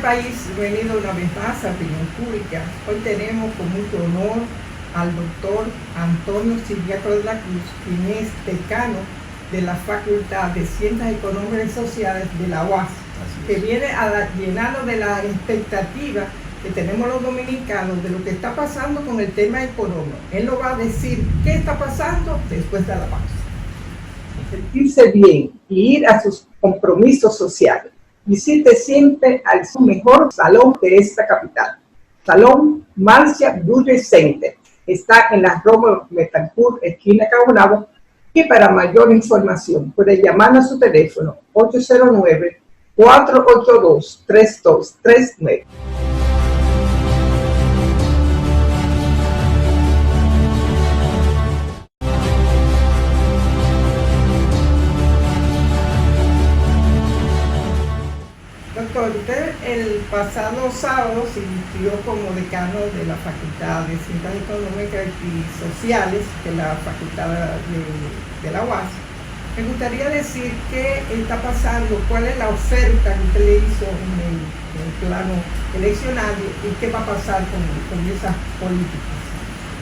país venido una vez más a opinión pública. Hoy tenemos con mucho honor al doctor Antonio Ciriaco de la Cruz, quien es decano de la Facultad de Ciencias Económicas y Sociales de la UAS, que viene a llenarnos de la expectativa que tenemos los dominicanos de lo que está pasando con el tema económico. Él nos va a decir qué está pasando después de la pausa. Sentirse bien y ir a sus compromisos sociales. Visite siempre al mejor salón de esta capital, Salón Marcia Beauty Center. Está en la Roma Betancourt, esquina Cabonabo, y para mayor información puede llamar a su teléfono 809-482-3239. Doctor, usted el pasado sábado se inscribió como decano de la Facultad de Ciencias Económicas y Sociales de la Facultad de la UAS. Me gustaría decir qué está pasando, cuál es la oferta que usted le hizo en el plano eleccionario y qué va a pasar con esas políticas.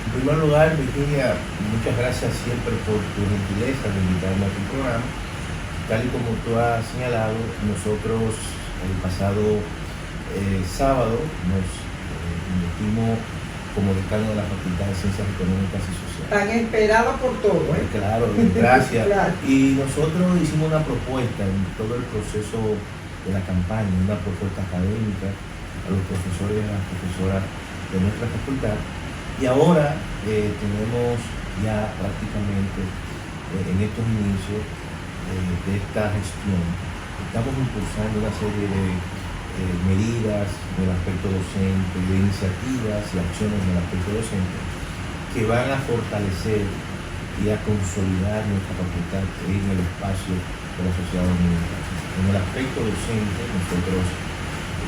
En primer lugar, Virginia, muchas gracias siempre por tu gentileza de invitarme a tu programa. Tal y como tú has señalado, nosotros el pasado sábado nos metimos como decano de la Facultad de Ciencias Económicas y Sociales. Tan esperado por todo, ¿eh? Claro, gracias. Claro. Y nosotros hicimos una propuesta en todo el proceso de la campaña, una propuesta académica a los profesores y a las profesoras de nuestra facultad. Y ahora tenemos ya prácticamente en estos inicios de esta gestión, estamos impulsando una serie de medidas del aspecto docente, de iniciativas y acciones del aspecto docente que van a fortalecer y a consolidar nuestra facultad en el espacio de la sociedad dominicana. En el aspecto docente nosotros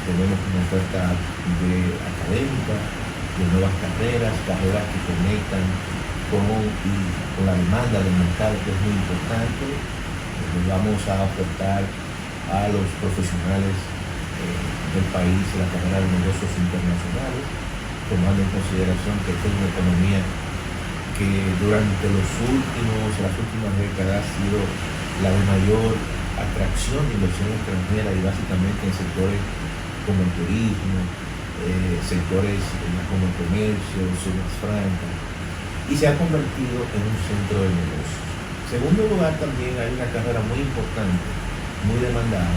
tenemos una oferta académica, de nuevas carreras que conectan con la demanda del mercado, que es muy importante. Vamos a ofertar a los profesionales del país la carrera de negocios internacionales, tomando en consideración que esta es una economía que durante las últimas décadas ha sido la de mayor atracción de inversión extranjera y básicamente en sectores como el turismo, sectores como el comercio, zonas francas, y se ha convertido en un centro de negocios. En segundo lugar, también hay una carrera muy importante, muy demandada,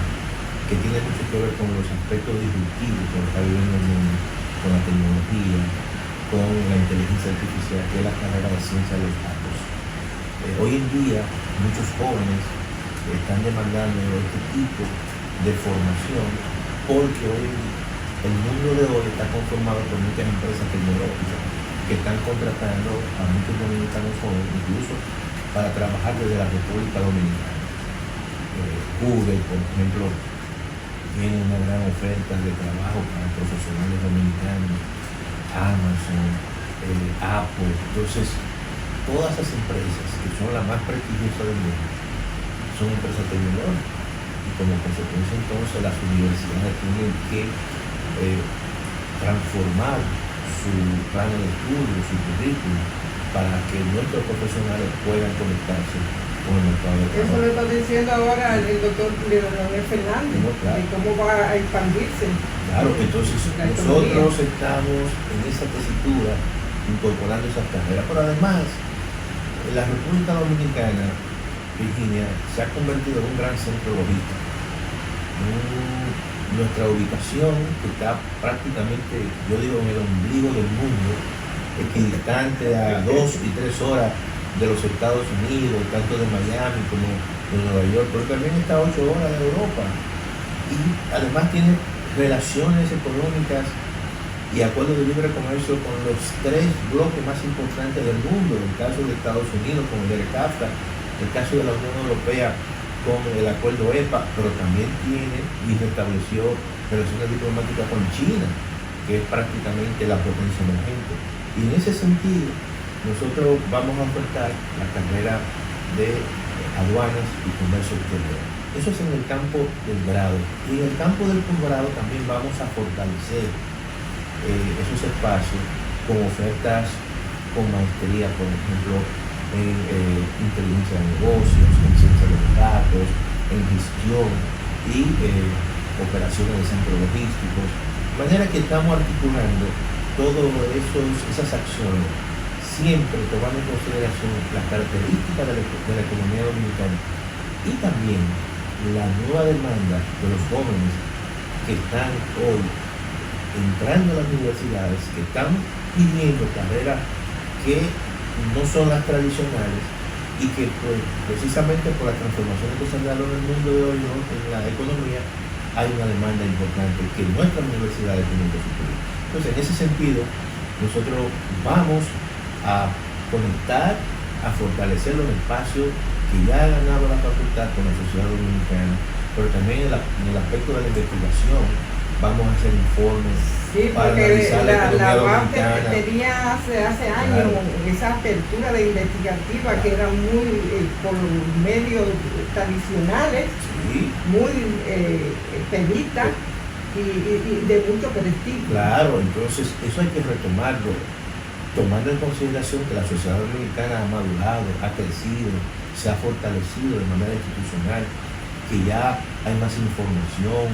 que tiene mucho que ver con los aspectos disruptivos que está viviendo el mundo, con la tecnología, con la inteligencia artificial, que es la carrera de ciencia de los datos. Hoy en día, muchos jóvenes están demandando este tipo de formación porque hoy el mundo de hoy está conformado por muchas empresas tecnológicas que están contratando a muchos dominicanos jóvenes, incluso para trabajar desde la República Dominicana. Google, por ejemplo, tiene una gran oferta de trabajo para profesionales dominicanos, Amazon, Apple. Entonces, todas esas empresas que son las más prestigiosas del mundo son empresas tecnológicas y como consecuencia entonces las universidades tienen que transformar su plan de estudio, su currículum, para que nuestros profesionales puedan conectarse con el mercado de trabajo. Eso lo está diciendo ahora el doctor Leonel Fernández, no, claro, de cómo va a expandirse. Claro, entonces nosotros estamos en esa tesitura incorporando esas carreras, pero además la República Dominicana, Virginia, se ha convertido en un gran centro logístico. Nuestra ubicación, que está prácticamente, yo digo, en el ombligo del mundo, equidistante a 2 y 3 horas de los Estados Unidos, tanto de Miami como de Nueva York, pero también está a 8 horas de Europa. Y además tiene relaciones económicas y acuerdos de libre comercio con los 3 bloques más importantes del mundo, en el caso de Estados Unidos con el EFTA, en el caso de la Unión Europea con el acuerdo EPA, pero también tiene y restableció relaciones diplomáticas con China, que es prácticamente la potencia emergente. Y en ese sentido, nosotros vamos a ofertar la carrera de aduanas y comercio exterior. Eso es en el campo del grado. Y en el campo del posgrado también vamos a fortalecer esos espacios con ofertas con maestría, por ejemplo, en inteligencia de negocios, en ciencia de los datos, en gestión y operaciones de centros logísticos. De manera que estamos articulando todas esas acciones, siempre tomando en consideración las características de la economía dominicana y también la nueva demanda de los jóvenes que están hoy entrando a las universidades, que están pidiendo carreras que no son las tradicionales y que pues, precisamente por las transformaciones que se han dado en el mundo de hoy, ¿no?, en la economía, hay una demanda importante que nuestras universidades tienen que suplir. Entonces, en ese sentido, nosotros vamos a conectar, a fortalecer los espacios que ya ha ganado la facultad con la sociedad dominicana, pero también en el aspecto de la investigación vamos a hacer informes. Sí, para porque analizar la UAP dominicana. tenía hace años, claro, esa apertura de investigativa, claro, que era muy por medios tradicionales, sí, muy perita y de mucho prestigio. Claro, entonces eso hay que retomarlo, tomando en consideración que la sociedad dominicana ha madurado, ha crecido, se ha fortalecido de manera institucional, que ya hay más información,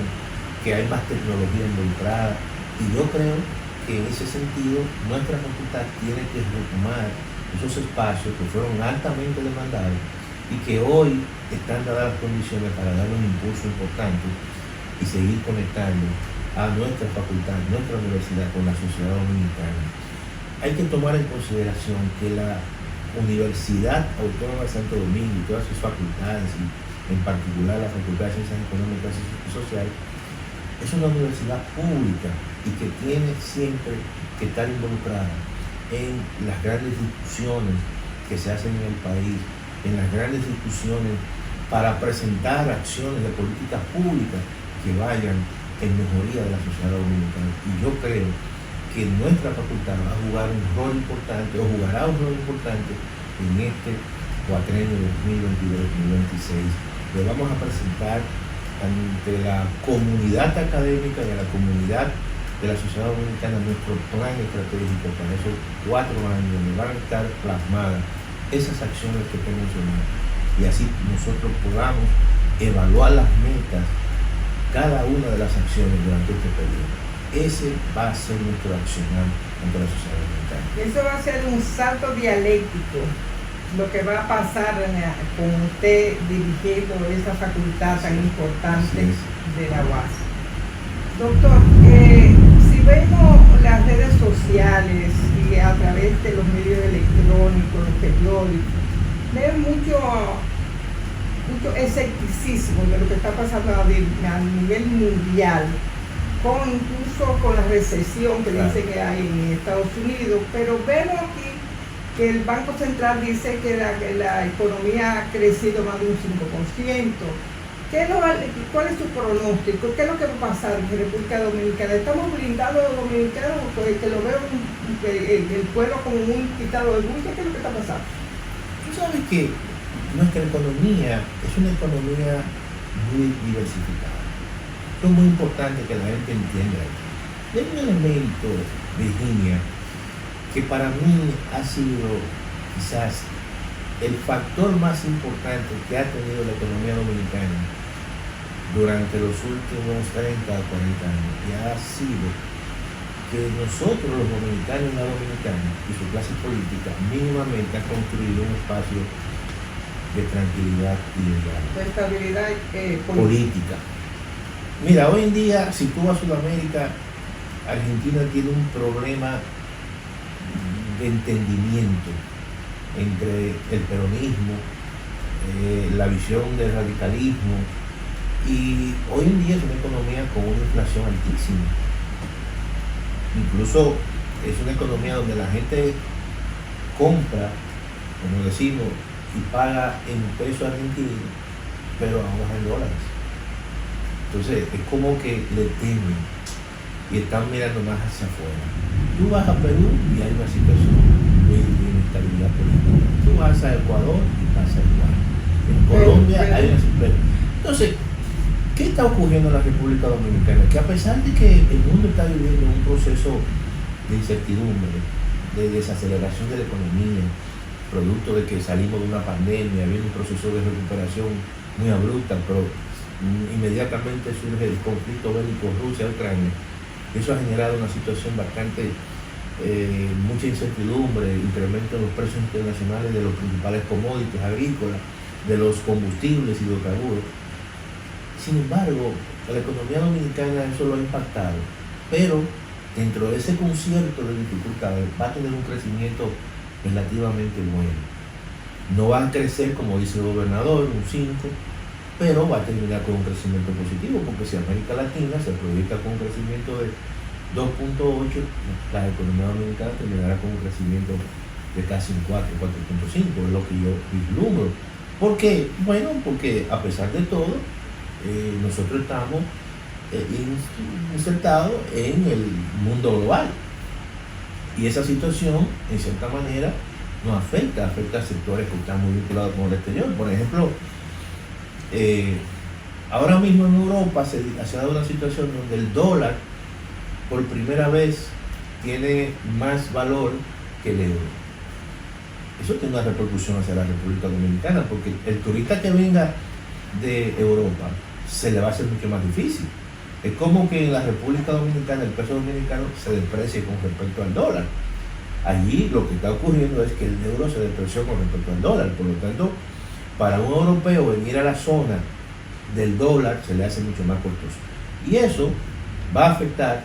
que hay más tecnología involucrada. Y yo creo que en ese sentido nuestra facultad tiene que retomar esos espacios que fueron altamente demandados y que hoy están dadas las condiciones para darle un impulso importante y seguir conectando a nuestra facultad, nuestra universidad con la sociedad dominicana. Hay que tomar en consideración que la Universidad Autónoma de Santo Domingo y todas sus facultades, y en particular la Facultad de Ciencias Económicas y Sociales, es una universidad pública y que tiene siempre que estar involucrada en las grandes discusiones que se hacen en el país, en las grandes discusiones para presentar acciones de políticas públicas que vayan en mejoría de la sociedad dominicana. Y yo creo que nuestra facultad va a jugar un rol importante, o jugará un rol importante en este cuatrenio 2022-2026. Le vamos a presentar ante la comunidad académica y a la comunidad de la sociedad dominicana nuestro plan estratégico para esos 4 años, donde van a estar plasmadas esas acciones que te mencioné, y así nosotros podamos evaluar las metas, cada una de las acciones durante este periodo. Ese va a ser nuestro accionar ante la sociedad dominicana. Eso va a ser un salto dialéctico, lo que va a pasar con usted dirigiendo esa facultad tan importante de la UAS. Doctor, si vemos las redes sociales y a través de los medios electrónicos, los periódicos, vemos mucho escepticismo de lo que está pasando a nivel mundial, incluso con la recesión que dice que hay en Estados Unidos, pero vemos aquí que el Banco Central dice que la economía ha crecido más de un 5%. ¿Cuál es su pronóstico? ¿Qué es lo que va a pasar en República Dominicana? ¿Estamos blindados los dominicanos? Que lo veo el pueblo como un quitado de bulto. ¿Qué es lo que está pasando? Tú sabes que nuestra economía es una economía muy diversificada. Es muy importante que la gente entienda eso. Hay un elemento, Virginia, que para mí ha sido quizás el factor más importante que ha tenido la economía dominicana durante los últimos 30 o 40 años, y ha sido que nosotros los dominicanos y la dominicana y su clase política mínimamente han construido un espacio de tranquilidad y de estabilidad política. Mira, hoy en día, si tú vas a Sudamérica, Argentina tiene un problema de entendimiento entre el peronismo, la visión del radicalismo, y hoy en día es una economía con una inflación altísima. Incluso es una economía donde la gente compra, como decimos, y paga en peso argentino, pero ahorra en dólares. Entonces es como que le temen y están mirando más hacia afuera. Tú vas a Perú y hay una situación de inestabilidad política. Tú vas a Ecuador y pasa igual. En Colombia hay una situación. Entonces, ¿qué está ocurriendo en la República Dominicana? Que a pesar de que el mundo está viviendo un proceso de incertidumbre, de desaceleración de la economía, producto de que salimos de una pandemia, viene un proceso de recuperación muy abrupta, pero inmediatamente surge el conflicto bélico Rusia-Ucrania. Eso ha generado una situación bastante, mucha incertidumbre, incremento en los precios internacionales de los principales commodities agrícolas, de los combustibles y hidrocarburos. Sin embargo, a la economía dominicana eso lo ha impactado, pero dentro de ese concierto de dificultades va a tener un crecimiento relativamente bueno. No va a crecer, como dice el gobernador, un 5, pero va a terminar con un crecimiento positivo, porque si América Latina se proyecta con un crecimiento de 2.8, la economía dominicana terminará con un crecimiento de casi un 4, 4.5, es lo que yo vislumbro. ¿Por qué? Bueno, porque a pesar de todo, nosotros estamos insertados en el mundo global. Y esa situación, en cierta manera, nos afecta a sectores que están muy vinculados con el exterior. Por ejemplo, ahora mismo en Europa se ha dado una situación donde el dólar, por primera vez, tiene más valor que el euro. Eso tiene una repercusión hacia la República Dominicana, porque el turista que venga de Europa se le va a hacer mucho más difícil. Es como que en la República Dominicana el peso dominicano se deprecie con respecto al dólar. Allí lo que está ocurriendo es que el euro se depreció con respecto al dólar. Por lo tanto, para un europeo venir a la zona del dólar se le hace mucho más costoso. Y eso va a afectar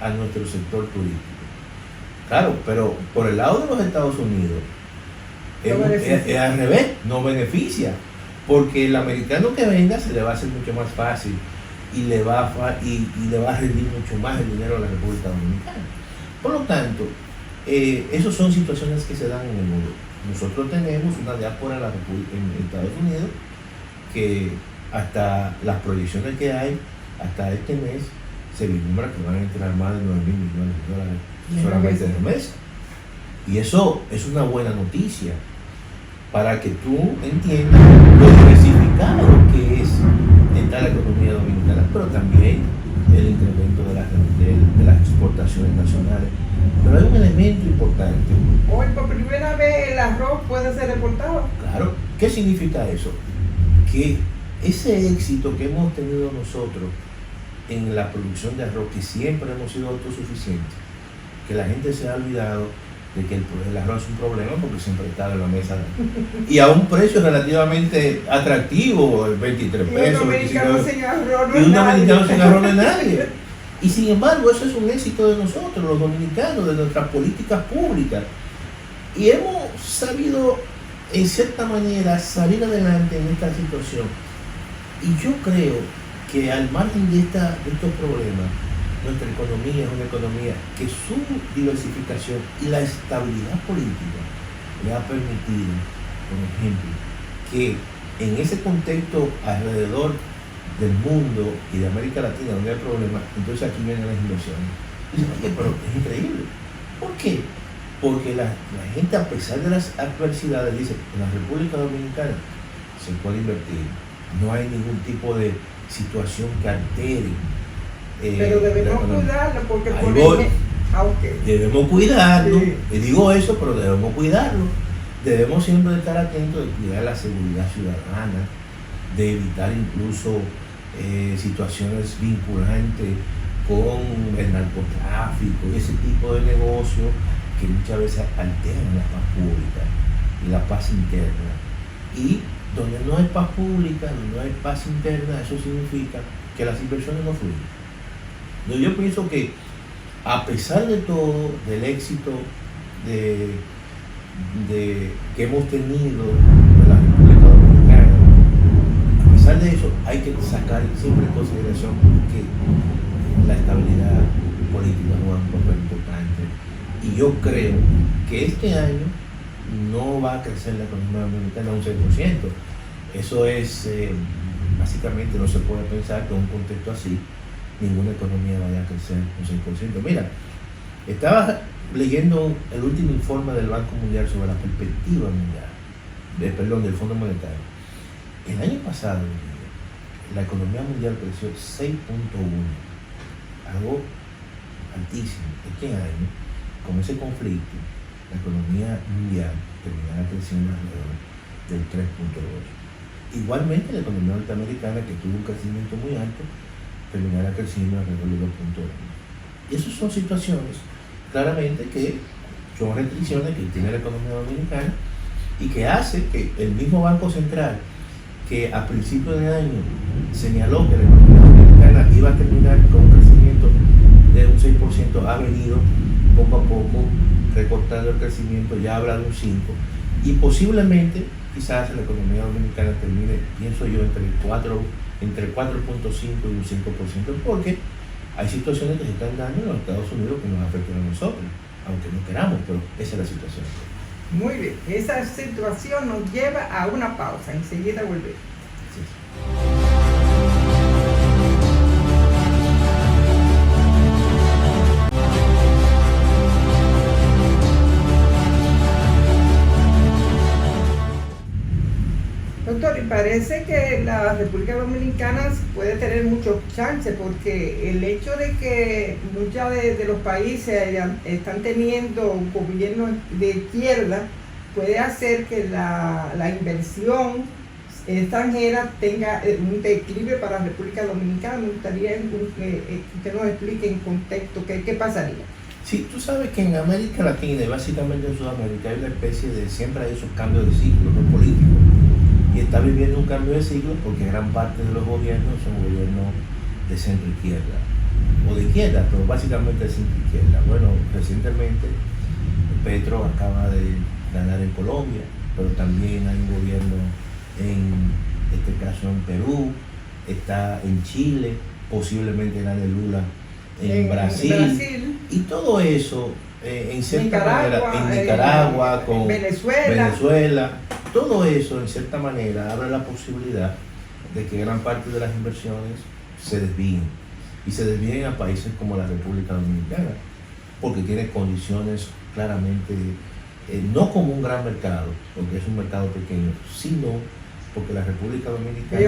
a nuestro sector turístico. Claro, pero por el lado de los Estados Unidos, es al revés, no beneficia. Porque el americano que venga se le va a hacer mucho más fácil y le va a rendir mucho más el dinero a la República Dominicana. Por lo tanto, esas son situaciones que se dan en el mundo. Nosotros tenemos una diáspora en Estados Unidos que hasta las proyecciones que hay, hasta este mes, se vislumbra que van a entrar más de 9.000 millones de dólares solamente en el mes. Y eso es una buena noticia para que tú entiendas lo diversificado que es está la economía dominicana, pero también el incremento de las exportaciones nacionales. Pero hay un elemento importante. Hoy por primera vez el arroz puede ser exportado. Claro. ¿Qué significa eso? Que ese éxito que hemos tenido nosotros en la producción de arroz, que siempre hemos sido autosuficientes, que la gente se ha olvidado de que el arroz es un problema porque siempre está en la mesa y a un precio relativamente atractivo, 23 pesos, 25 pesos, y un dominicano sin arroz no es nadie. Y sin embargo, eso es un éxito de nosotros, los dominicanos, de nuestras políticas públicas, y hemos sabido en cierta manera salir adelante en esta situación. Y yo creo que al margen de estos problemas, nuestra economía es una economía que su diversificación y la estabilidad política le ha permitido, por ejemplo, que en ese contexto alrededor del mundo y de América Latina donde hay problemas, entonces aquí vienen las inversiones. Dicen, oye, pero es increíble. ¿Por qué? Porque la gente, a pesar de las adversidades, dice, en la República Dominicana se puede invertir. No hay ningún tipo de situación que altere. Pero debemos cuidarlo porque debemos cuidarlo. Sí. Y digo eso, pero debemos cuidarlo. Debemos siempre estar atentos de cuidar la seguridad ciudadana, de evitar incluso situaciones vinculantes con el narcotráfico y ese tipo de negocios que muchas veces alteran la paz pública y la paz interna. Y donde no hay paz pública, donde no hay paz interna, eso significa que las inversiones no fluyen. Yo pienso que a pesar de todo, del éxito que hemos tenido en la República Dominicana, a pesar de eso hay que sacar siempre en consideración que la estabilidad política juega un papel importante. Y yo creo que este año no va a crecer la economía dominicana un 6%. Eso es, básicamente no se puede pensar que en un contexto así ninguna economía vaya a crecer un 6%. Mira, estaba leyendo el último informe del Banco Mundial sobre la perspectiva mundial, del Fondo Monetario. El año pasado, la economía mundial creció 6.1, algo altísimo. Este año, con ese conflicto, la economía mundial terminará creciendo alrededor del 3.8. Igualmente, la economía norteamericana, que tuvo un crecimiento muy alto, terminará creciendo alrededor del 2.1. Y esas son situaciones, claramente, que son restricciones que tiene la economía dominicana y que hace que el mismo Banco Central, que a principios de año señaló que la economía dominicana iba a terminar con un crecimiento de un 6%, ha venido poco a poco recortando el crecimiento, ya habla de un 5%, y posiblemente quizás la economía dominicana termine, pienso yo, entre 4.5 y un 5%, porque hay situaciones que se están dando en los Estados Unidos que nos afectan a nosotros, aunque no queramos, pero esa es la situación. Muy bien, esa situación nos lleva a una pausa, enseguida volvemos. Sí. Doctor, y parece que la República Dominicana puede tener muchos chances porque el hecho de que muchos de los países están teniendo un gobierno de izquierda puede hacer que la inversión extranjera tenga un declive para la República Dominicana. Me gustaría que usted nos explique en contexto qué pasaría. Sí, tú sabes que en América Latina y básicamente en Sudamérica hay una especie de, siempre hay esos cambios de ciclo, ¿no?, políticos. Y está viviendo un cambio de ciclo porque gran parte de los gobiernos son gobiernos de centro izquierda o de izquierda, pero básicamente de centro izquierda. Bueno, recientemente Petro acaba de ganar en Colombia, pero también hay un gobierno en este caso en Perú, está en Chile, posiblemente gane Lula en Brasil, y todo eso en cierta manera en Nicaragua, con Venezuela, todo eso en cierta manera abre la posibilidad de que gran parte de las inversiones se desvíen y se desvíen a países como la República Dominicana, porque tiene condiciones claramente, no como un gran mercado, porque es un mercado pequeño, sino porque la República Dominicana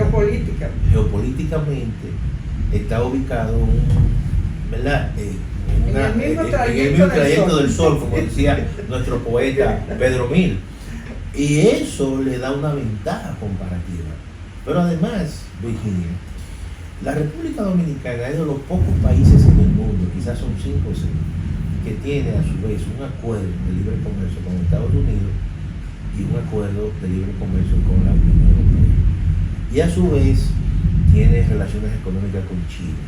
geopolíticamente está ubicado ¿verdad? En el mismo trayecto del sol, como decía nuestro poeta Pedro Mil. Y eso le da una ventaja comparativa. Pero además, Virginia, la República Dominicana es de los pocos países en el mundo, quizás son 5 o 6, que tiene a su vez un acuerdo de libre comercio con Estados Unidos y un acuerdo de libre comercio con la Unión Europea. Y a su vez tiene relaciones económicas con Chile.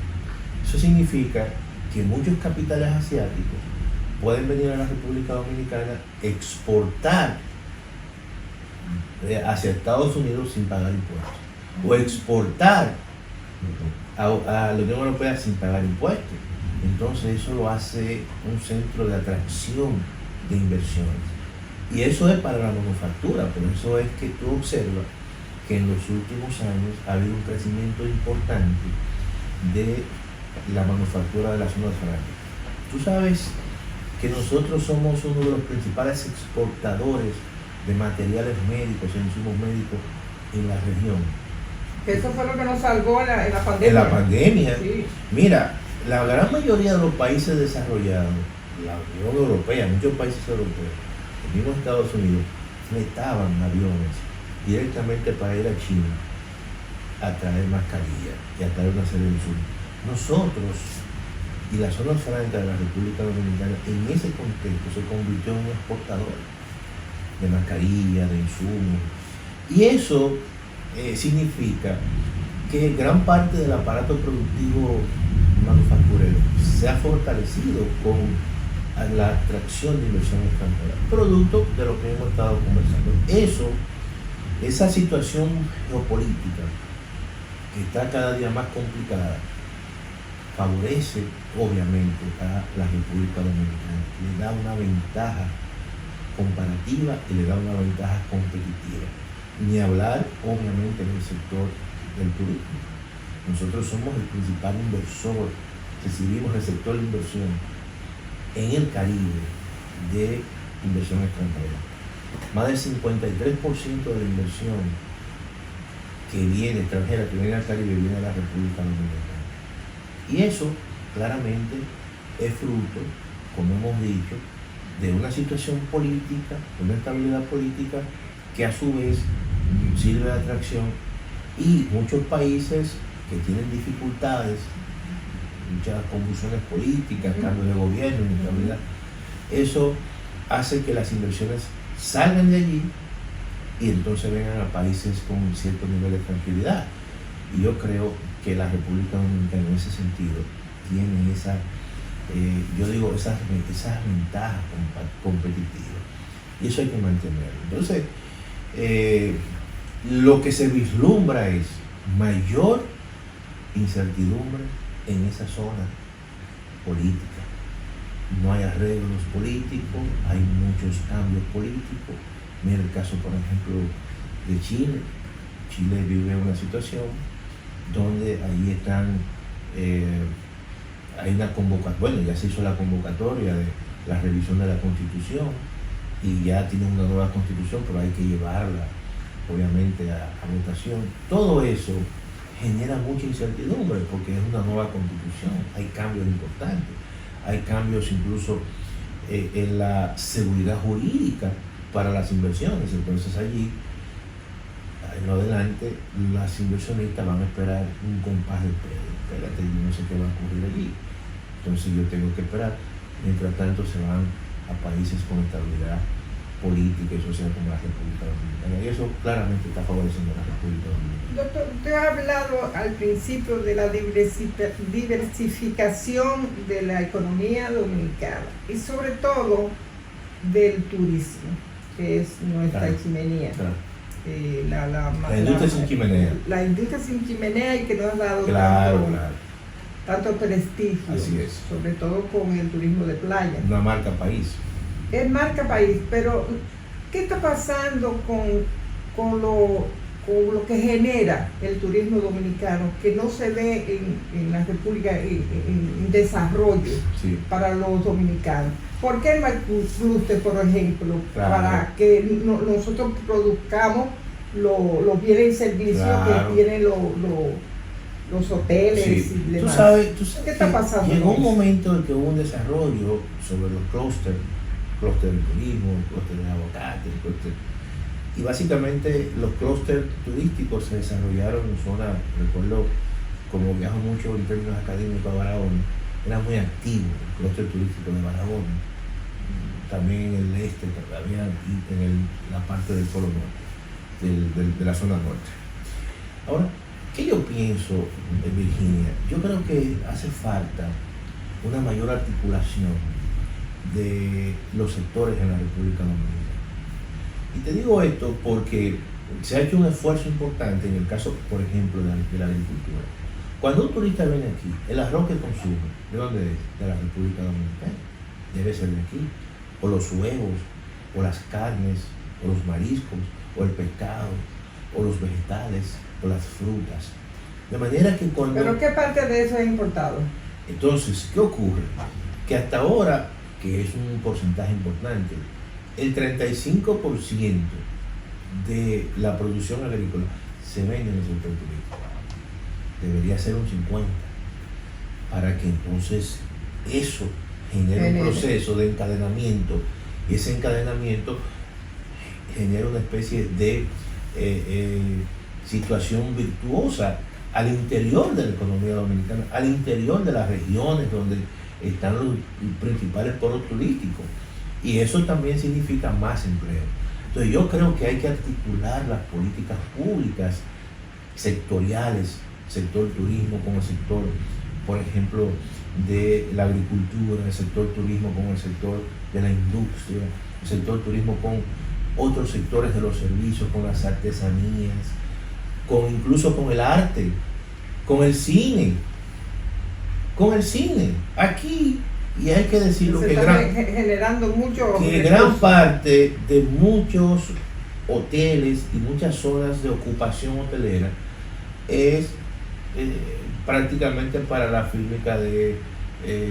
Eso significa que muchos capitales asiáticos pueden venir a la República Dominicana, exportar hacia Estados Unidos sin pagar impuestos, o exportar a la Unión Europea sin pagar impuestos. Entonces eso lo hace un centro de atracción de inversiones. Y eso es para la manufactura, por eso es que tú observas que en los últimos años ha habido un crecimiento importante de la manufactura de las zonas francas. Tú sabes que nosotros somos uno de los principales exportadores de materiales médicos e insumos médicos en la región. Eso fue lo que nos salvó en la pandemia. En la pandemia. Sí. Mira, la gran mayoría de los países desarrollados, la Unión Europea, muchos países europeos, el mismo Estados Unidos, fletaban aviones directamente para ir a China a traer mascarillas y a traer una serie de insumos. Nosotros y la zona franca de la República Dominicana en ese contexto se convirtió en un exportador de mascarillas, de insumos, y eso significa que gran parte del aparato productivo manufacturero se ha fortalecido con la atracción de inversión extranjera, producto de lo que hemos estado conversando. Esa situación geopolítica que está cada día más complicada favorece obviamente a la República Dominicana, le da una ventaja comparativa y le da una ventaja competitiva. Ni hablar obviamente en el sector del turismo. Nosotros somos el principal inversor, recibimos el sector de inversión en el Caribe de inversión extranjera. Más del 53% de la inversión que viene, extranjera, que viene al Caribe, viene a la República Dominicana. Y eso claramente es fruto, como hemos dicho, de una situación política, de una estabilidad política que a su vez sirve de atracción, y muchos países que tienen dificultades, muchas convulsiones políticas, cambios de gobierno, inestabilidad, eso hace que las inversiones salgan de allí y entonces vengan a países con cierto nivel de tranquilidad. Y yo creo que la República Dominicana en ese sentido tiene esa, esas ventajas competitivas. Y eso hay que mantenerlo. Entonces, lo que se vislumbra es mayor incertidumbre en esa zona política. No hay arreglos políticos, hay muchos cambios políticos. Mira el caso, por ejemplo, de Chile. Chile vive una situación donde ahí están, hay una convocatoria, bueno, ya se hizo la convocatoria de la revisión de la Constitución y ya tiene una nueva Constitución, pero hay que llevarla, obviamente, a votación. Todo eso genera mucha incertidumbre porque es una nueva Constitución, hay cambios importantes, hay cambios incluso en la seguridad jurídica para las inversiones. Entonces allí, en lo adelante, las inversionistas van a esperar un compás de espera. Espérate, yo no sé qué va a ocurrir allí. Entonces yo tengo que esperar. Mientras tanto se van a países con estabilidad política y social como la República Dominicana. Y eso claramente está favoreciendo a la República Dominicana. Doctor, usted ha hablado al principio de la diversificación de la economía dominicana y sobre todo del turismo, que es nuestra chimenea. Claro. La industria sin chimenea. La industria sin chimenea y que nos ha dado tanto prestigio. Así es. Sobre todo con el turismo de playa. Una marca país. Es marca país, pero ¿qué está pasando con lo que genera el turismo dominicano, que no se ve en la República en desarrollo para los dominicanos? ¿Por qué no hay clúster, por ejemplo, para que nosotros produzcamos los bienes y servicios que tienen los hoteles y demás? Tú sabes ¿Qué está pasando? Llegó un momento en que hubo un desarrollo sobre los clústeres, clúster de turismo, clúster de aguacate, y básicamente los clústeres turísticos se desarrollaron en zonas. Recuerdo, como viajo mucho en términos académicos a Barahona, era muy activo el clúster turístico de Barahona, también en el este, todavía en la parte del polo norte, de la zona norte. Ahora, ¿qué yo pienso en Virginia? Yo creo que hace falta una mayor articulación de los sectores en la República Dominicana. Y te digo esto porque se ha hecho un esfuerzo importante en el caso, por ejemplo, de la agricultura. Cuando un turista viene aquí, el arroz que consume, ¿de dónde es? De la República Dominicana. Debe ser de aquí. O los huevos, o las carnes, o los mariscos, o el pescado, o los vegetales, o las frutas. De manera que cuando... ¿Pero qué parte de eso es importado? Entonces, ¿qué ocurre? Que hasta ahora, que es un porcentaje importante, el 35% de la producción agrícola se vende en el sector turístico. Debería ser un 50%, para que entonces eso genere un proceso de encadenamiento, y ese encadenamiento genera una especie de situación virtuosa al interior de la economía dominicana, al interior de las regiones donde están los principales polos turísticos, y eso también significa más empleo. Entonces yo creo que hay que articular las políticas públicas sectoriales, sector turismo con el sector, por ejemplo, de la agricultura, el sector turismo con el sector de la industria, el sector turismo con otros sectores de los servicios, con las artesanías, incluso con el arte, con el cine. Aquí, y hay que decirlo, que gran parte de muchos hoteles y muchas zonas de ocupación hotelera es prácticamente para la fílmica de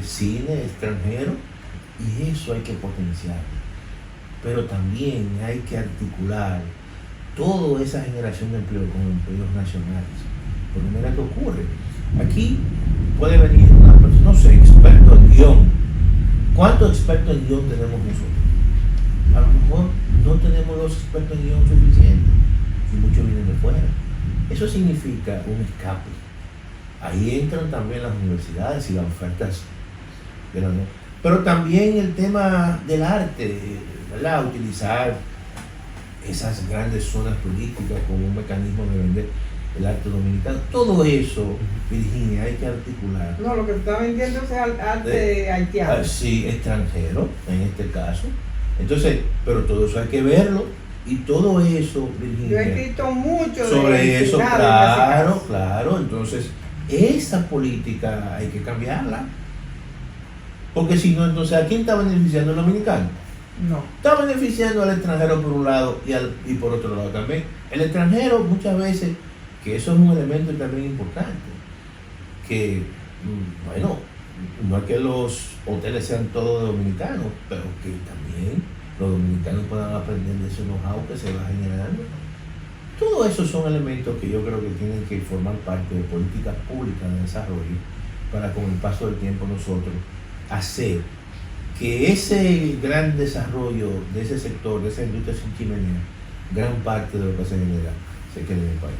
cine extranjero, y eso hay que potenciar. Pero también hay que articular toda esa generación de empleo con empleos nacionales. Porque mira qué ocurre. Aquí puede venir una persona, no sé, experto en guión. ¿Cuántos expertos en guión tenemos nosotros? A lo mejor no tenemos los expertos en guión suficientes y muchos vienen de fuera. Eso significa un escape. Ahí entran también las universidades y las ofertas de la universidad. Pero también el tema del arte, ¿verdad? Utilizar esas grandes zonas turísticas como un mecanismo de vender el arte dominicano. Todo eso, Virginia, hay que articular. No, lo que está vendiendo es arte haitiano. Sí, extranjero, en este caso. Entonces, pero todo eso hay que verlo y todo eso, Virginia. Yo he escrito mucho sobre eso, claro, claro. Entonces, esa política hay que cambiarla. Porque si no, entonces, ¿a quién está beneficiando el dominicano? No. Está beneficiando al extranjero por un lado y por otro lado también. El extranjero muchas veces, que eso es un elemento también importante, que, bueno, no es que los hoteles sean todos dominicanos, pero que también los dominicanos puedan aprender de ese know-how que se va generando. Todo eso son elementos que yo creo que tienen que formar parte de políticas públicas de desarrollo para con el paso del tiempo nosotros hacer que ese gran desarrollo de ese sector, de esa industria sin chimenea, gran parte de lo que se genera se quede en el país.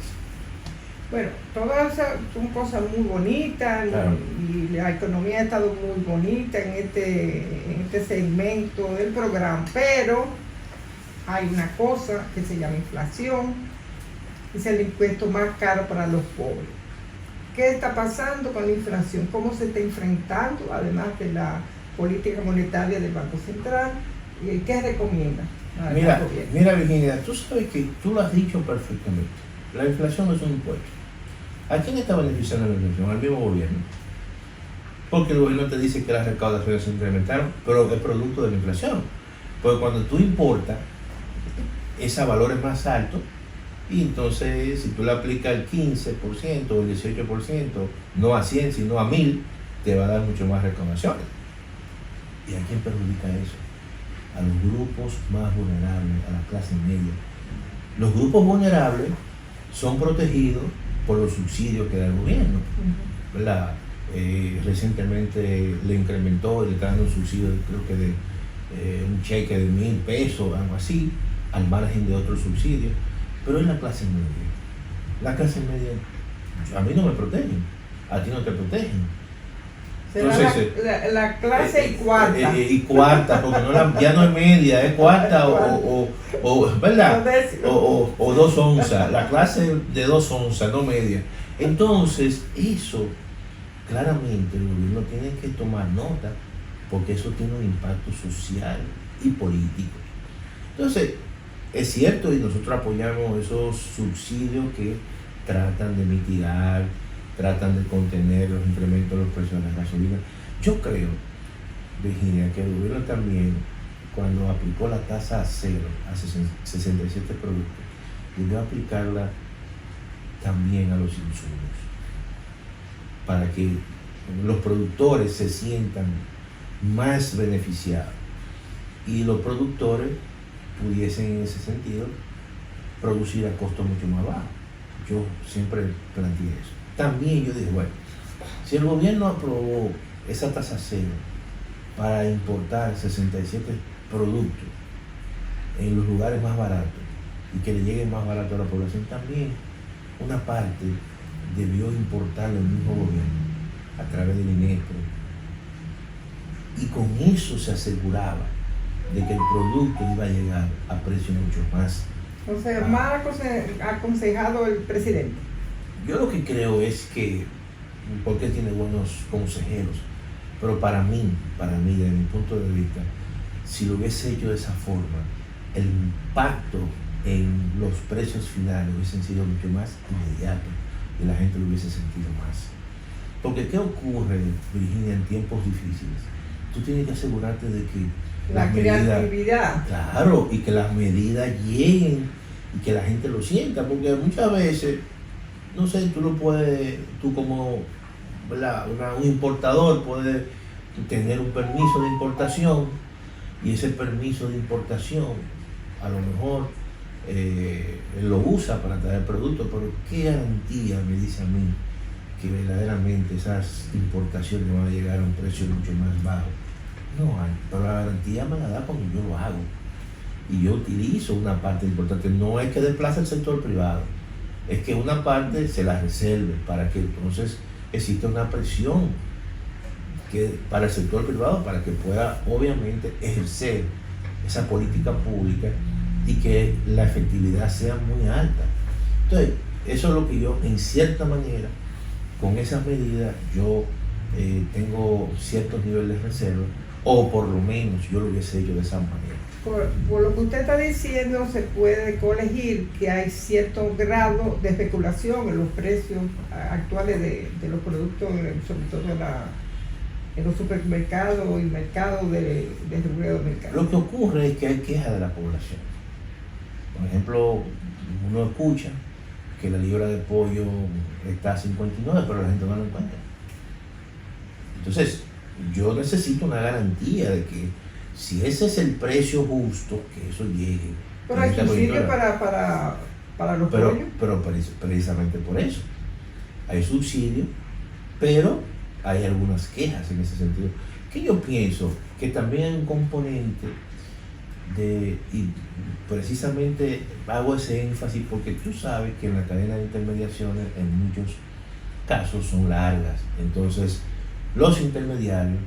Bueno, todas esas son cosas muy bonitas, claro. Y la economía ha estado muy bonita en este segmento del programa, pero hay una cosa que se llama inflación, es el impuesto más caro para los pobres. ¿Qué está pasando con la inflación? ¿Cómo se está enfrentando, además de la política monetaria del Banco Central? ¿Y qué recomienda? Mira, Virginia, tú sabes que tú lo has dicho perfectamente. La inflación no es un impuesto. ¿A quién está beneficiando la inflación? Al mismo gobierno. Porque el gobierno te dice que las recaudaciones se incrementaron, pero es producto de la inflación. Porque cuando tú importas, es a valores más altos, y entonces si tú le aplicas el 15% o el 18%, no a 100, sino a 1000, te va a dar mucho más recaudaciones. ¿Y a quién perjudica eso? A los grupos más vulnerables, a la clase media. Los grupos vulnerables son protegidos por los subsidios que da el gobierno, ¿verdad? Recientemente le incrementó, le está dando un subsidio, creo que de un cheque de 1,000 pesos, algo así, al margen de otros subsidios. Pero es la clase media. La clase media, a mí no me protegen, a ti no te protegen. Entonces, la clase y cuarta. Y cuarta, porque ya no es media, es cuarta o ¿verdad? O 2 onzas, la clase de 2 onzas, no media. Entonces, eso, claramente el gobierno tiene que tomar nota, porque eso tiene un impacto social y político. Entonces, es cierto, y nosotros apoyamos esos subsidios que tratan de mitigar, tratan de contener los incrementos de los precios de la gasolina. Yo creo, Virginia, que el gobierno también, cuando aplicó la tasa cero a 67 productos, debió aplicarla también a los insumos, para que los productores se sientan más beneficiados y los productores pudiesen en ese sentido producir a costo mucho más bajo. Yo siempre planteé eso. También yo dije, bueno, si el gobierno aprobó esa tasa cero para importar 67 productos en los lugares más baratos y que le lleguen más barato a la población, también una parte debió importarlo el mismo gobierno a través del INESPRO, y con eso se aseguraba de que el producto iba a llegar a precios mucho más. O sea, más aconsejado el presidente. Yo lo que creo es que, porque tiene buenos consejeros, pero para mí, desde mi punto de vista, si lo hubiese hecho de esa forma, el impacto en los precios finales hubiesen sido mucho más inmediato y la gente lo hubiese sentido más. Porque ¿qué ocurre, Virginia, en tiempos difíciles? Tú tienes que asegurarte de que la creatividad. Claro, y que las medidas lleguen y que la gente lo sienta, porque muchas veces, no sé, tú como, ¿verdad?, un importador puede tener un permiso de importación, y ese permiso de importación a lo mejor lo usa para traer productos, pero ¿qué garantía me dice a mí que verdaderamente esas importaciones van a llegar a un precio mucho más bajo? No hay, pero la garantía me la da cuando yo lo hago. Y yo utilizo una parte importante, no es que desplace el sector privado, es que una parte se la reserve para que entonces exista una presión para el sector privado, para que pueda obviamente ejercer esa política pública y que la efectividad sea muy alta. Entonces, eso es lo que yo, en cierta manera, con esas medidas, yo tengo ciertos niveles de reserva, o por lo menos yo lo hubiese hecho de esa manera. Por lo que usted está diciendo, se puede colegir que hay cierto grado de especulación en los precios actuales de los productos, sobre todo en los supermercados y mercados de República Dominicana. Lo que ocurre es que hay quejas de la población. Por ejemplo, uno escucha que la libra de pollo está a 59, pero la gente no lo encuentra. Entonces, yo necesito una garantía de que si ese es el precio justo, que eso llegue. Pero hay subsidio para los pollos. Pero precisamente por eso. Hay subsidio, pero hay algunas quejas en ese sentido. Que yo pienso que también hay un componente y precisamente hago ese énfasis porque tú sabes que en la cadena de intermediaciones en muchos casos son largas. Entonces, los intermediarios,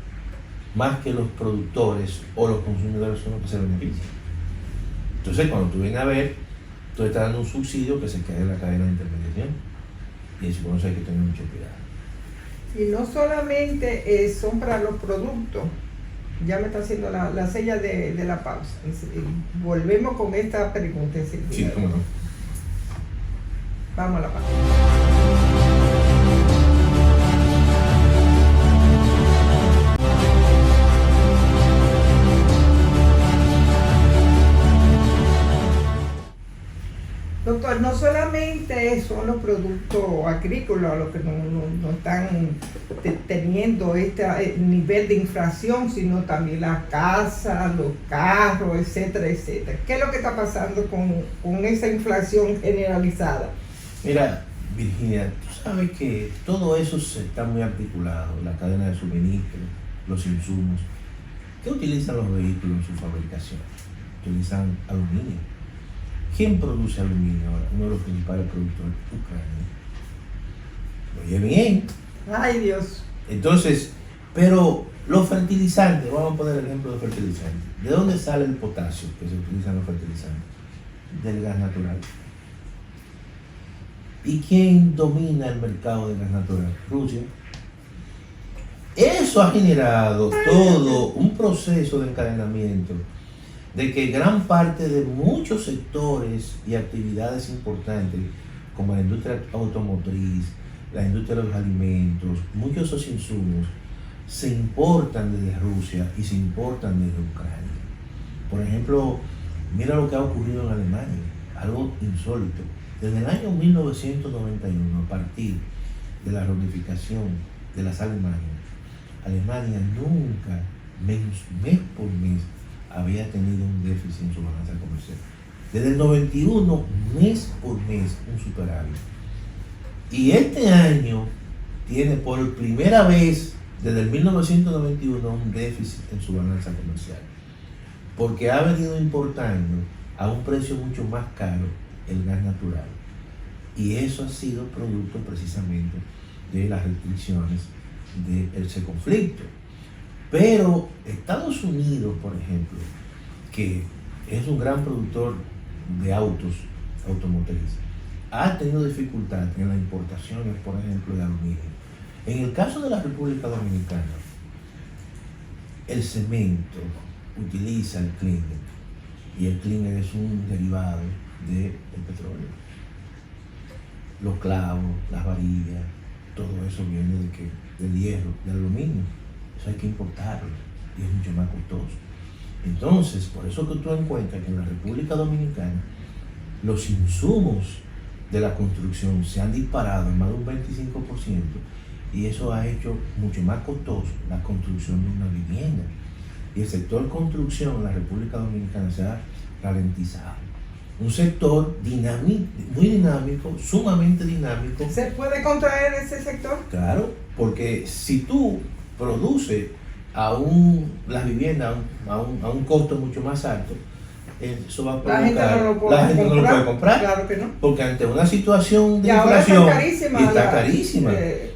más que los productores o los consumidores, son los que se benefician. Entonces, cuando tú vienes a ver, tú estás dando un subsidio que se queda en la cadena de intermediación. Y eso hay que tener mucho cuidado. Y no solamente son para los productos, ya me está haciendo la señal de la pausa. Volvemos con esta pregunta. Sí, cómo no. Vamos a la pausa. Doctor, no solamente son los productos agrícolas los que no están teniendo este nivel de inflación, sino también las casas, los carros, etcétera, etcétera. ¿Qué es lo que está pasando con esa inflación generalizada? Mira, Virginia, tú sabes que todo eso está muy articulado, la cadena de suministro, los insumos. ¿Qué utilizan los vehículos en su fabricación? Utilizan aluminio. ¿Quién produce aluminio ahora? Uno de los principales productores, Ucrania. Oye bien. Ay, Dios. Entonces, pero los fertilizantes, vamos a poner el ejemplo de fertilizantes. ¿De dónde sale el potasio que se utiliza en los fertilizantes? Del gas natural. ¿Y quién domina el mercado del gas natural? Rusia. Eso ha generado todo un proceso de encadenamiento de que gran parte de muchos sectores y actividades importantes, como la industria automotriz, la industria de los alimentos, muchos de esos insumos se importan desde Rusia y se importan desde Ucrania. Por ejemplo, mira lo que ha ocurrido en Alemania, algo insólito. Desde el año 1991, a partir de la reunificación de las Alemanias, Alemania nunca, mes por mes, había tenido un déficit en su balanza comercial. Desde el 91, mes por mes, un superávit. Y este año tiene por primera vez, desde el 1991, un déficit en su balanza comercial. Porque ha venido importando a un precio mucho más caro el gas natural. Y eso ha sido producto precisamente de las restricciones de ese conflicto. Pero Estados Unidos, por ejemplo, que es un gran productor de autos automotrices, ha tenido dificultad en las importaciones, por ejemplo, de aluminio. En el caso de la República Dominicana, el cemento utiliza el clíner, y el clíner es un derivado del petróleo. Los clavos, las varillas, todo eso viene del hierro, del aluminio. Eso hay que importarlo y es mucho más costoso. Entonces, por eso que tú encuentras que en la República Dominicana los insumos de la construcción se han disparado en más de un 25%, y eso ha hecho mucho más costoso la construcción de una vivienda. Y el sector construcción en la República Dominicana se ha ralentizado. un sector muy dinámico, sumamente dinámico. ¿Se puede contraer ese sector? Claro, porque si tú produces las viviendas a un costo mucho más alto, eso va a provocar, la gente no lo puede comprar. Claro que no. Porque ante una situación de inflación, está carísima,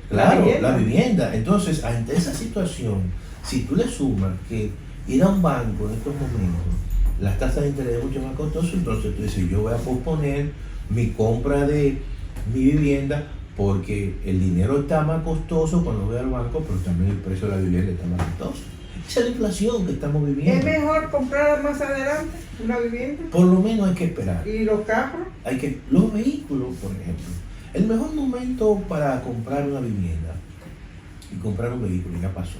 claro, la vivienda. Entonces, ante esa situación, si tú le sumas que ir a un banco en estos momentos, las tasas de interés es mucho más costoso, entonces tú dices, yo voy a posponer mi compra de mi vivienda porque el dinero está más costoso cuando voy al banco, pero también el precio de la vivienda está más costoso. Esa es la inflación que estamos viviendo. ¿Es mejor comprar más adelante una vivienda? Por lo menos hay que esperar. ¿Y los carros? Los vehículos, por ejemplo. El mejor momento para comprar una vivienda y comprar un vehículo ya pasó,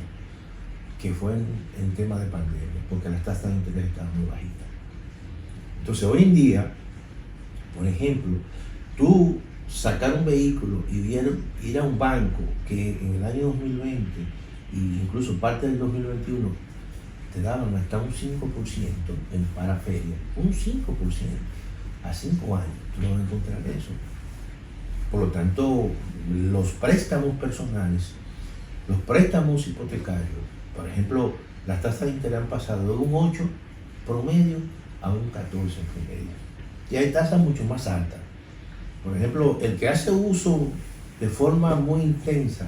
que fue en tema de pandemia, porque las tasas de interés estaban muy bajitas. Entonces hoy en día, por ejemplo, tú sacar un vehículo y ir a un banco que en el año 2020 e incluso parte del 2021 te daban hasta un 5% en paraferia, un 5% a 5 años, tú no vas a encontrar eso. Por lo tanto, los préstamos personales, los préstamos hipotecarios, por ejemplo, las tasas de interés han pasado de un 8 promedio a un 14 promedio. Y hay tasas mucho más altas. Por ejemplo, el que hace uso de forma muy intensa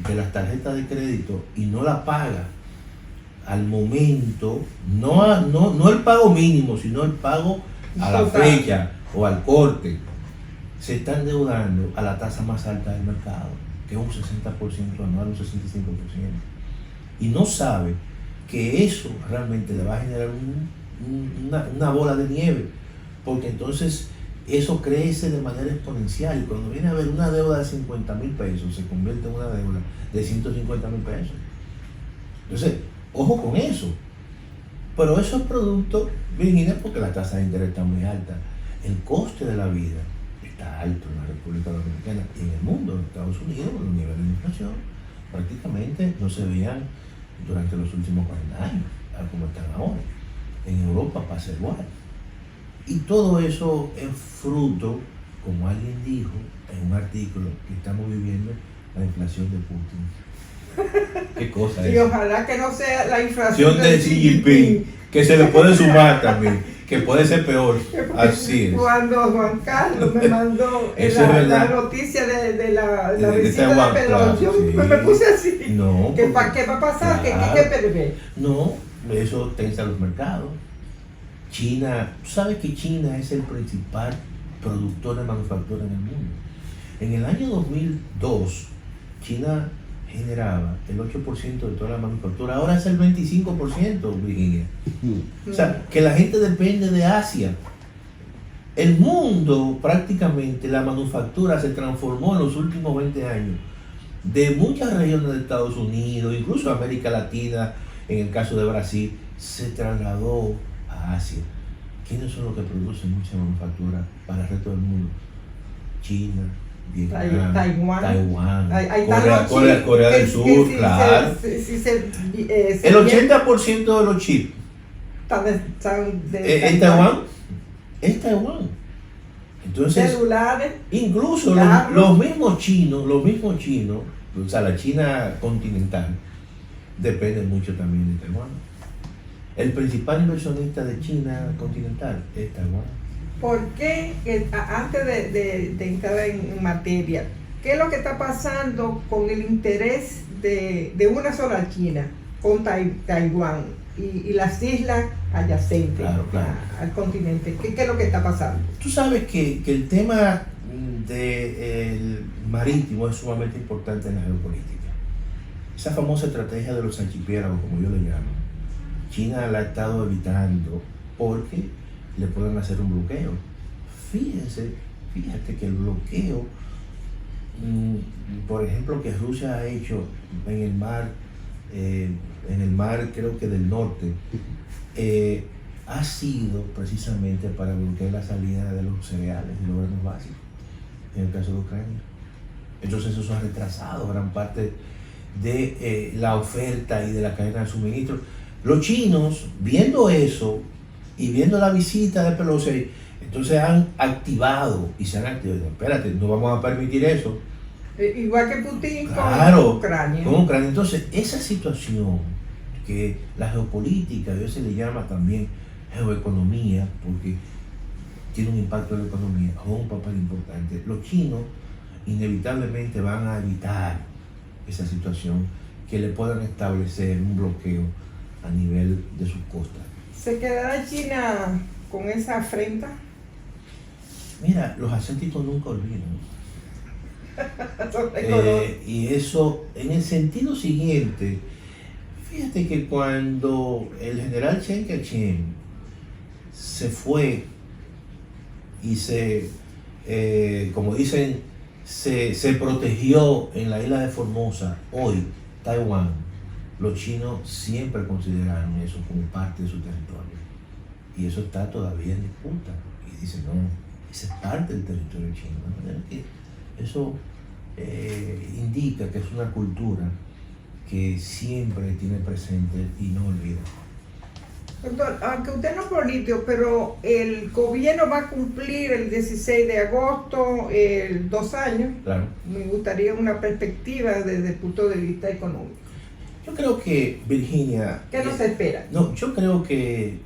de las tarjetas de crédito y no la paga al momento, no el pago mínimo, sino el pago a la fecha o al corte, se está endeudando a la tasa más alta del mercado, que es un 60% anual, un 65%. Y no sabe que eso realmente le va a generar una bola de nieve, porque entonces eso crece de manera exponencial y cuando viene a ver una deuda de 50,000 pesos se convierte en una deuda de 150,000 pesos. Entonces, ojo con eso. Pero eso es producto, Virginia, porque la tasa de interés está muy alta. El coste de la vida está alto en la República Dominicana y en el mundo, en Estados Unidos, los niveles de inflación prácticamente no se veían durante los últimos 40 años, como están ahora. En Europa pasa igual. Y todo eso es fruto, como alguien dijo en un artículo, que estamos viviendo la inflación de Putin. ¿Qué cosa es? Y ojalá que no sea la inflación de Xi Jinping, que se le puede sumar también, que puede ser peor. Así es. Cuando Juan Carlos me mandó la noticia de la visita de Pedro, claro, yo sí. me puse así. No, ¿Qué va a pasar? Claro. ¿Qué prevé? No, eso tensa los mercados. China, tú sabes que China es el principal productor de manufactura en el mundo. En el año 2002, China generaba el 8% de toda la manufactura, ahora es el 25%, Virginia. O sea, que la gente depende de Asia. El mundo, prácticamente, la manufactura se transformó en los últimos 20 años. De muchas regiones de Estados Unidos, incluso América Latina, en el caso de Brasil, se trasladó a Asia. ¿Quiénes son los que producen mucha manufactura para el resto del mundo? China, Vietnam, Taiwán, Corea del Sur, claro. El 80% de los chips en Taiwán. Es Taiwán. Entonces, celulares, incluso los mismos chinos, o sea, la China continental, depende mucho también de Taiwán. El principal inversionista de China continental es Taiwán. ¿Por qué, antes de entrar en materia, qué es lo que está pasando con el interés de una sola China con Taiwán y las islas adyacentes claro. al continente? ¿Qué es lo que está pasando? Tú sabes que el tema del marítimo es sumamente importante en la geopolítica. Esa famosa estrategia de los archipiélagos, como yo le llamo, China la ha estado evitando porque le pueden hacer un bloqueo. Fíjate que el bloqueo, por ejemplo, que Rusia ha hecho en el mar creo que del norte, ha sido precisamente para bloquear la salida de los cereales y los granos básicos, en el caso de Ucrania. Entonces eso ha retrasado gran parte de la oferta y de la cadena de suministro. Los chinos, viendo eso y viendo la visita de Pelosi, Entonces han activado y se han activado. Espérate, no vamos a permitir eso. Igual que Putin Claro, con Ucrania. con Ucrania. Entonces, esa situación que la geopolítica, a veces se le llama también geoeconomía, porque tiene un impacto en la economía, juega un papel importante. Los chinos inevitablemente van a evitar esa situación, que le puedan establecer un bloqueo a nivel de sus costas. ¿Se quedará China con esa afrenta? Mira, los asiáticos nunca olvidan. Color. Y eso, en el sentido siguiente, fíjate que cuando el general Chiang Kai-shek se fue y como dicen, se protegió en la isla de Formosa, hoy Taiwán, los chinos siempre consideraron eso como parte de su territorio. Y eso está todavía en disputa. Y dicen, no, esa es parte del territorio chino. De manera que eso indica que es una cultura que siempre tiene presente y no olvida. Doctor, aunque usted no es político, pero el gobierno va a cumplir el 16 de agosto 2 años. Claro. Me gustaría una perspectiva desde el punto de vista económico. Yo creo que, Virginia... ¿Qué nos espera? No, yo creo que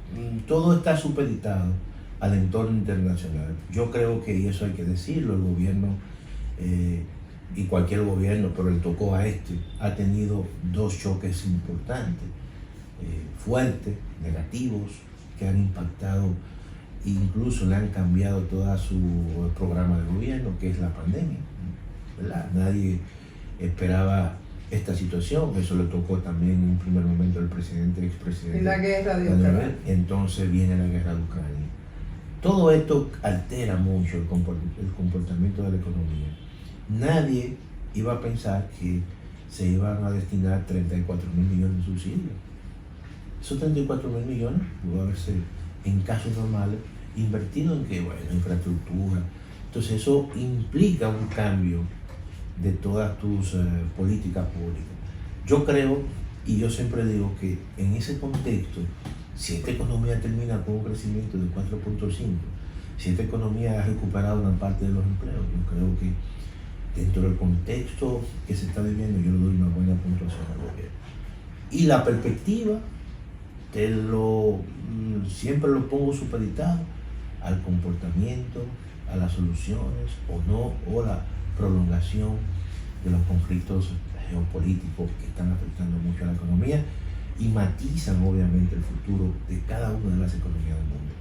todo está supeditado al entorno internacional. Yo creo que, y eso hay que decirlo, el gobierno, y cualquier gobierno, pero le tocó a ha tenido 2 choques importantes, fuertes, negativos, que han impactado, incluso le han cambiado todo su programa de gobierno, que es la pandemia, ¿verdad? Nadie esperaba esta situación, eso le tocó también en un primer momento al expresidente. En la guerra de Ucrania. Entonces viene la guerra de Ucrania. Todo esto altera mucho el comportamiento de la economía. Nadie iba a pensar que se iban a destinar 34 mil millones de subsidios. Esos 34 mil millones pudo haberse, en casos normales, invertido en qué, bueno, infraestructura. Entonces eso implica un cambio de todas tus políticas públicas. Yo creo, y yo siempre digo que en ese contexto, si esta economía termina con un crecimiento de 4.5, si esta economía ha recuperado una parte de los empleos, yo creo que dentro del contexto que se está viviendo, yo le doy una buena puntuación al gobierno. Y la perspectiva, siempre lo pongo supeditado al comportamiento, a las soluciones o la prolongación de los conflictos geopolíticos que están afectando mucho a la economía y matizan obviamente el futuro de cada una de las economías del mundo.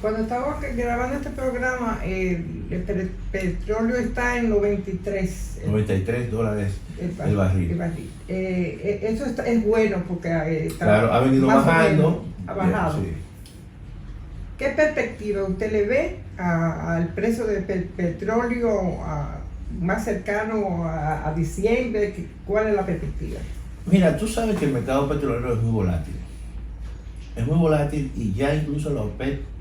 Cuando estaba grabando este programa, el petróleo está en 93. $93 el barril. Eso es bueno porque claro, ha venido bajando. Ha bajado. Sí. ¿Qué perspectiva usted le ve al precio del petróleo más cercano a diciembre? ¿Cuál es la perspectiva? Mira, tú sabes que el mercado petrolero es muy volátil. Es muy volátil y ya incluso la OPEP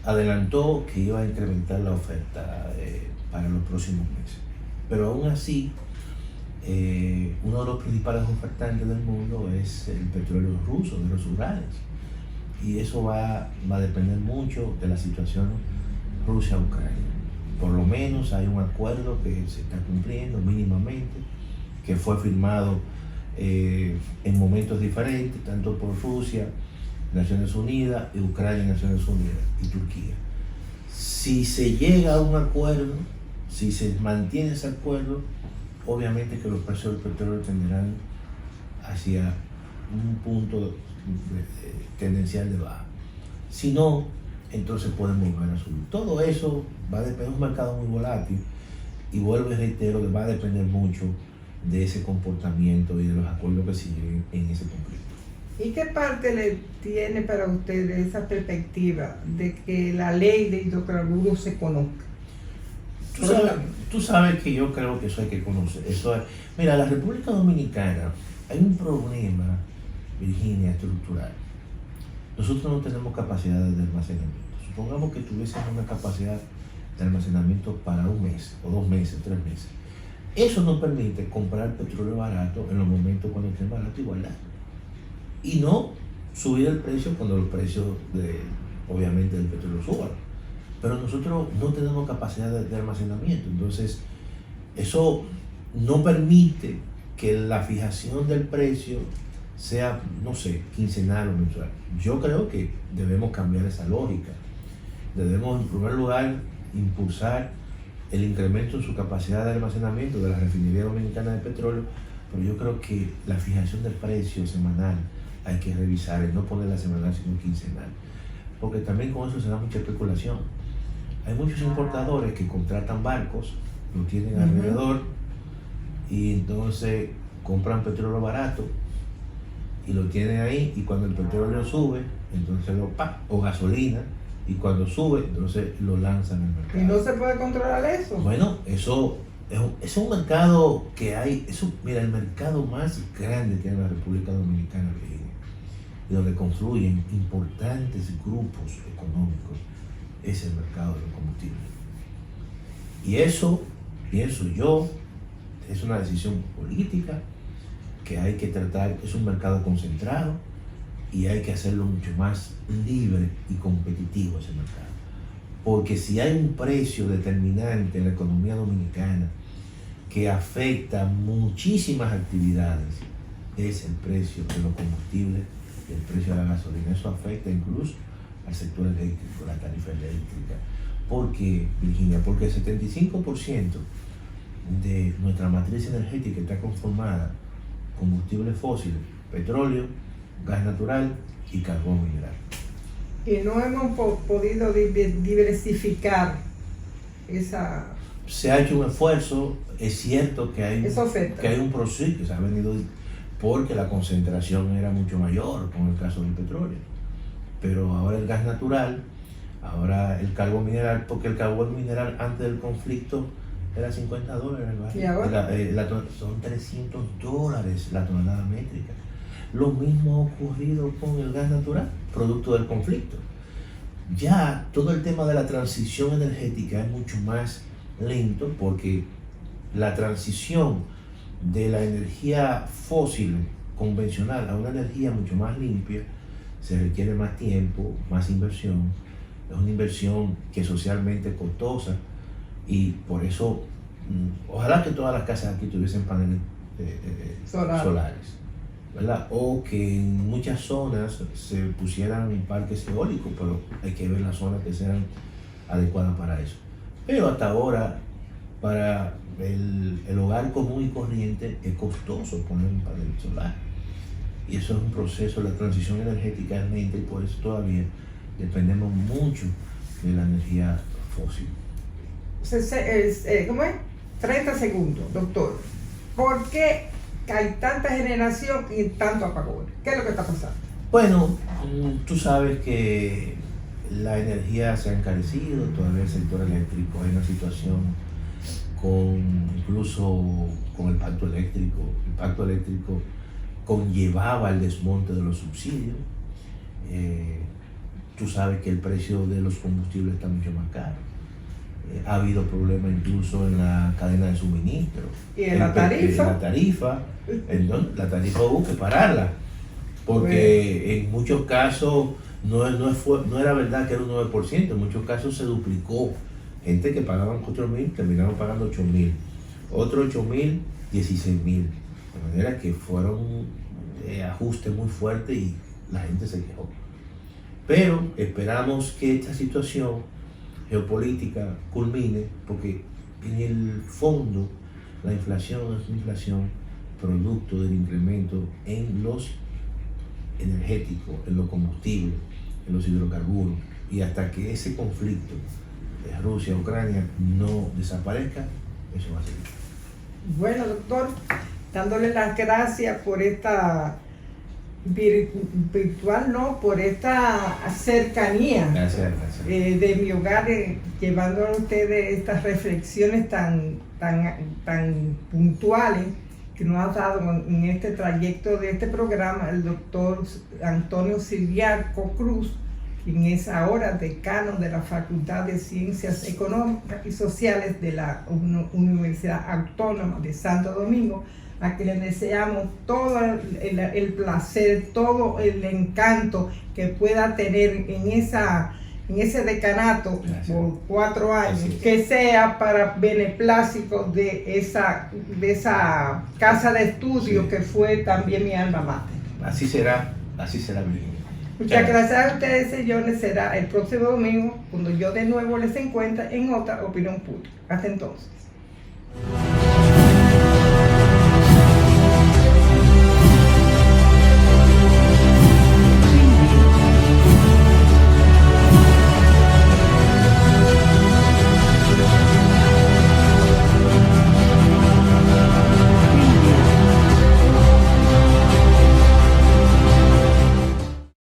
adelantó que iba a incrementar la oferta para los próximos meses. Pero aún así, uno de los principales ofertantes del mundo es el petróleo ruso, de los Urales. Y eso va a depender mucho de la situación Rusia-Ucrania. Por lo menos hay un acuerdo que se está cumpliendo mínimamente, que fue firmado en momentos diferentes, tanto por Rusia, Naciones Unidas, y Ucrania, Naciones Unidas y Turquía. Si se llega a un acuerdo, si se mantiene ese acuerdo, obviamente que los precios del petróleo tenderán hacia un punto tendencial de baja. Si no, entonces pueden volver a subir. Todo eso va a depender de un mercado muy volátil y vuelvo y reitero que va a depender mucho de ese comportamiento y de los acuerdos que se lleguen en ese conflicto. ¿Y qué parte le tiene para usted de esa perspectiva de que la ley de hidrocarburos se conozca? Tú sabes que yo creo que eso hay que conocer. Mira, la República Dominicana hay un problema, Virginia, estructural. Nosotros no tenemos capacidad de almacenamiento. Supongamos que tuviésemos una capacidad de almacenamiento para 1 mes, o 2 meses, 3 meses. Eso nos permite comprar petróleo barato en los momentos cuando esté barato igualdad. Y no subir el precio cuando los precios obviamente del petróleo suban. pero nosotros no tenemos capacidad de almacenamiento. Entonces, eso no permite que la fijación del precio sea, no sé, quincenal o mensual. Yo creo que debemos cambiar esa lógica. Debemos, en primer lugar, impulsar el incremento en su capacidad de almacenamiento de la refinería dominicana de petróleo, pero yo creo que la fijación del precio semanal hay que revisar, y no ponerla semanal sino quincenal, porque también con eso se da mucha especulación. Hay muchos importadores que contratan barcos, lo tienen alrededor, y entonces compran petróleo barato y lo tienen ahí, y cuando el petróleo sube, entonces o gasolina, y cuando sube, entonces lo lanzan al mercado. ¿Y no se puede controlar eso? Bueno, eso es un mercado que hay, mira, el mercado más grande que hay en la República Dominicana, Virginia, y donde confluyen importantes grupos económicos, es el mercado de los combustibles. Y eso, pienso yo, es una decisión política que hay que tratar. Es un mercado concentrado y hay que hacerlo mucho más libre y competitivo ese mercado. Porque si hay un precio determinante en la economía dominicana que afecta muchísimas actividades, es el precio de los combustibles y el precio de la gasolina. Eso afecta incluso al sector eléctrico, la tarifa eléctrica. ¿Por qué, Virginia? Porque el 75% de nuestra matriz energética está conformada por combustibles fósiles, petróleo, gas natural y carbón mineral. Y no hemos podido diversificar esa... Se ha hecho un esfuerzo, es cierto que hay un proceso que se ha venido porque la concentración era mucho mayor con el caso del petróleo, pero ahora el gas natural, ahora el carbón mineral, porque el carbón mineral antes del conflicto era $50 el barril. ¿Y ahora? Son $300 la tonelada métrica. Lo mismo ha ocurrido con el gas natural, producto del conflicto. Ya todo el tema de la transición energética es mucho más lento, porque la transición de la energía fósil convencional a una energía mucho más limpia se requiere más tiempo, más inversión. Es una inversión que es socialmente costosa, y por eso ojalá que todas las casas aquí tuviesen paneles solares, ¿verdad? O que en muchas zonas se pusieran parques eólicos, pero hay que ver las zonas que sean adecuadas para eso. Pero hasta ahora, para el hogar común y corriente, es costoso poner un panel solar. Y eso es un proceso, la transición energética es lenta, y por eso todavía dependemos mucho de la energía fósil. ¿Cómo es? 30 segundos, doctor. ¿Por qué hay tanta generación y tanto apagón? ¿Qué es lo que está pasando? Bueno, tú sabes que la energía se ha encarecido, todavía el sector eléctrico hay una situación incluso con el pacto eléctrico. El pacto eléctrico conllevaba el desmonte de los subsidios. Tú sabes que el precio de los combustibles está mucho más caro. Ha habido problemas incluso en la cadena de suministro. ¿Y en la tarifa? La tarifa hubo que pararla, porque en muchos casos no era verdad que era un 9%, en muchos casos se duplicó. Gente que pagaban 4.000 terminaron pagando 8.000, otros 8.000, 16.000. De manera que fueron ajustes muy fuertes y la gente se quejó. Pero esperamos que esta situación geopolítica culmine, porque en el fondo la inflación es una inflación producto del incremento en los energéticos, en los combustibles, en los hidrocarburos, y hasta que ese conflicto de Rusia-Ucrania no desaparezca, eso va a seguir. Bueno, doctor, dándole las gracias por esta virtual, no, por esta cercanía. Gracias. De mi hogar, llevando a ustedes estas reflexiones tan puntuales que nos ha dado en este trayecto de este programa el doctor Antonio Ciriaco Cruz, quien es ahora decano de la Facultad de Ciencias Económicas y Sociales de la Universidad Autónoma de Santo Domingo, a quien le deseamos todo el placer, todo el encanto que pueda tener en en ese decanato Gracias. por 4 años, Así es. que sea para beneplácito de esa casa de estudio Sí. que fue también mi alma mater. Así será Virginia. Muchas gracias a ustedes, señores. Será el próximo domingo cuando yo de nuevo les encuentre en otra opinión pública. Hasta entonces.